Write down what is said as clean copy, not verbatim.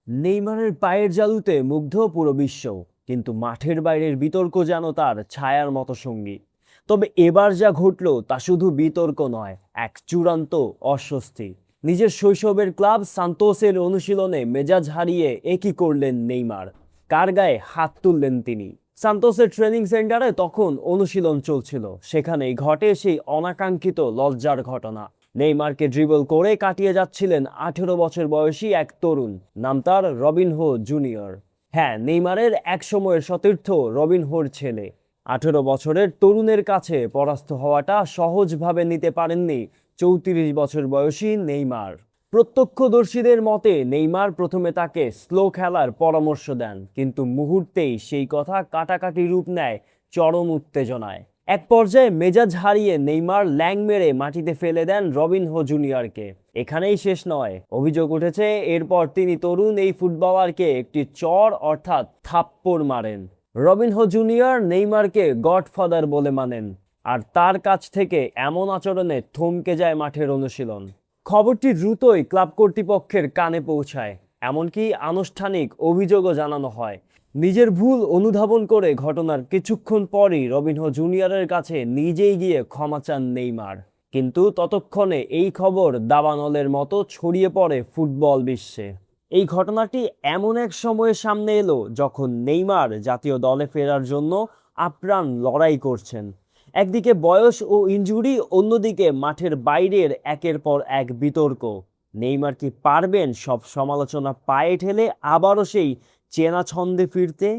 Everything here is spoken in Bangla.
নেইমারের পায়ের জাদুতে মুগ্ধ পুরো বিশ্ব, কিন্তু মাঠের বাইরের বিতর্ক যেন তার ছায়ার মতো সঙ্গী। তবে এবার যা ঘটল তা শুধু বিতর্ক নয়, এক চূড়ান্ত অস্বস্তি। নিজের শৈশবের ক্লাব সান্তোসের অনুশীলনে মেজাজ হারিয়ে একই করলেন নেইমার। কার গায়ে হাত তুললেন তিনি? সান্তোসের ট্রেনিং সেন্টারে তখন অনুশীলন চলছিল, সেখানেই ঘটে সেই অনাকাঙ্ক্ষিত লজ্জার ঘটনা। নেইমারকে ড্রিবল করে কাটিয়ে যাচ্ছিলেন 18 বছর বয়সী এক তরুণ, নাম তার রবিনহো জুনিয়র। হ্যাঁ, নেইমারের এক সময়ের সতীর্থ রবিনহোর ছেলে। 18 বছরের তরুণের কাছে পরাস্ত হওয়াটা সহজভাবে নিতে পারেননি 34 বছর বয়সী নেইমার। প্রত্যক্ষদর্শীদের মতে নেইমার প্রথমে তাকে স্লো খেলার পরামর্শ দেন, কিন্তু মুহূর্তেই সেই কথা কাটাকাটি রূপ নেয় চরম উত্তেজনায়। এক পর্যায়ে মেজাজ হারিয়ে নেইমার ল্যাং মেরে মাটিতে ফেলে দেন রবিনহো জুনিয়রকে। এখানেই শেষ নয়, অভিযোগ উঠেছে এরপর তিনি তরুণ এই ফুটবলারকে একটি চড় অর্থাৎ থাপ্পড় মারেন। রবিনহো জুনিয়র নেইমারকে গডফাদার বলে মানেন, আর তার কাছ থেকে এমন আচরণে থমকে যায় মাঠের অনুশীলন। খবরটি দ্রুতই ক্লাব কর্তৃপক্ষের কানে পৌঁছায়, এমনকি আনুষ্ঠানিক অভিযোগও জানানো হয়। নিজের ভুল অনুধাবন করে ঘটনার কিছুক্ষণ পরই রবিনহো জুনিয়রের কাছে নিজেই গিয়ে ক্ষমা চান নেইমার। কিন্তু ততক্ষণে এই খবর দাবানলের মতো ছড়িয়ে পড়ে ফুটবল বিশ্বে। এই ঘটনাটি এমন এক সময়ে সামনে এলো যখন নেইমার জাতীয় দলে ফেরার জন্য আপ্রাণ লড়াই করছেন। একদিকে বয়স ও ইনজুরি, অন্যদিকে মাঠের বাইরের একের পর এক বিতর্ক। নেইমার কি পারবেন সব সমালোচনা পায়ে ঠেলে আবারও সেই চেনা ছন্দে ফিরতে?